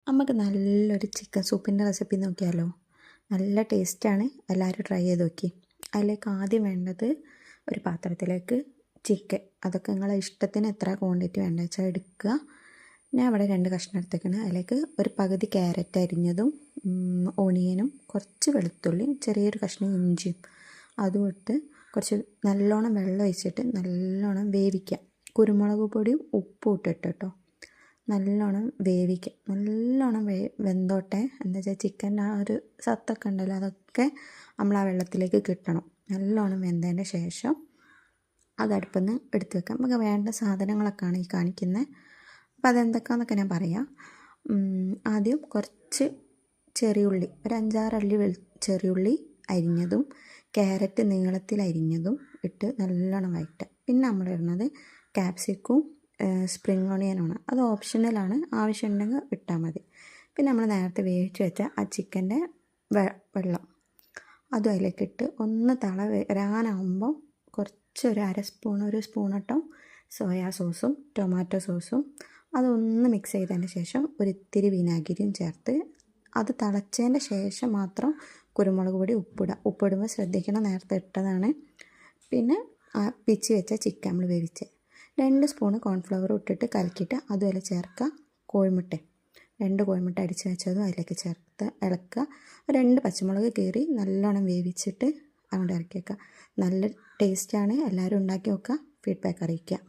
നമുക്ക് നല്ലൊരു chicken സൂപ്പിൻ്റെ recipe നോക്കിയാലോ. നല്ല ടേസ്റ്റാണ്, എല്ലാവരും ട്രൈ ചെയ്ത് നോക്കി. അതിലേക്ക് ആദ്യം വേണ്ടത് ഒരു പാത്രത്തിലേക്ക് ചിക്കൻ, അതൊക്കെ നിങ്ങളെ ഇഷ്ടത്തിന് എത്ര ക്വാണ്ടിറ്റി വേണ്ട വെച്ചാൽ എടുക്കുക. ഞാൻ ഇവിടെ 2 കഷ്ണം എടുത്തേക്കാണ്. അതിലേക്ക് ഒരു പകുതി ക്യാരറ്റ് അരിഞ്ഞതും ഓണിയനും കുറച്ച് വെളുത്തുള്ളിയും ചെറിയൊരു കഷ്ണം ഇഞ്ചിയും അതും ഇട്ട് കുറച്ച് നല്ലോണം വെള്ളം ഒഴിച്ചിട്ട് നല്ലോണം വേവിക്കുക. കുരുമുളക് പൊടിയും ഉപ്പും ഇട്ടിട്ട് കേട്ടോ, നല്ലോണം വേവിക്കുക. നല്ലോണം വെന്തോട്ടെ, എന്താ വെച്ചാൽ ചിക്കൻ്റെ ആ ഒരു സത്തൊക്കെ ഉണ്ടല്ലോ, അതൊക്കെ നമ്മൾ ആ വെള്ളത്തിലേക്ക് കിട്ടണം. നല്ലോണം വെന്തതിൻ്റെ ശേഷം അത് അടുപ്പിൽ നിന്ന് എടുത്ത് വെക്കാം. നമുക്ക് വേണ്ട സാധനങ്ങളൊക്കെയാണ് ഈ കാണിക്കുന്നത്. അപ്പോൾ അതെന്തൊക്കെയാണെന്നൊക്കെ ഞാൻ പറയാം. ആദ്യം കുറച്ച് ചെറിയുള്ളി, ഒരു 5-6 അല്ലി ചെറിയുള്ളി അരിഞ്ഞതും ക്യാരറ്റ് നീളത്തിൽ അരിഞ്ഞതും ഇട്ട് നല്ലോണം വഴറ്റുക. പിന്നെ നമ്മൾ ഇടുന്നത് ക്യാപ്സിക്കും സ്പ്രിംഗ് ഓണിയനാണ്. അത് ഓപ്ഷണലാണ്, ആവശ്യമുണ്ടെങ്കിൽ ഇട്ടാൽ മതി. പിന്നെ നമ്മൾ നേരത്തെ വേവിച്ച് വെച്ച ആ ചിക്കൻ്റെ വെള്ളം അതും അതിലേക്കിട്ട് ഒന്ന് വരാനാകുമ്പോൾ കുറച്ചൊരു ഒരു സ്പൂണട്ടോ സോയാ സോസും ടൊമാറ്റോ സോസും അതൊന്ന് മിക്സ് ചെയ്തതിന് ശേഷം ഒരിത്തിരി വിനാഗിരിയും ചേർത്ത് അത് തിളച്ചതിൻ്റെ ശേഷം മാത്രം കുരുമുളക് പൊടി ഉപ്പിടുമ്പോൾ ശ്രദ്ധിക്കണം, നേരത്തെ ഇട്ടതാണ്. പിന്നെ ആ പിച്ചി വെച്ച ചിക്കൻ നമ്മൾ വേവിച്ച് 2 സ്പൂണ് കോൺഫ്ലവർ ഇട്ടിട്ട് കലക്കിയിട്ട് അതുപോലെ ചേർക്കുക. 2 കോഴിമുട്ട അടിച്ച് വെച്ചതും അതിലേക്ക് ചേർത്ത് ഇളക്കുക. 2 പച്ചമുളക് കീറി നല്ലോണം വേവിച്ചിട്ട് അങ്ങോട്ട് ഇറക്കി വെക്കുക. നല്ല ടേസ്റ്റാണ്, എല്ലാവരും ഉണ്ടാക്കി നോക്കുക, ഫീഡ്ബാക്ക് അറിയിക്കുക.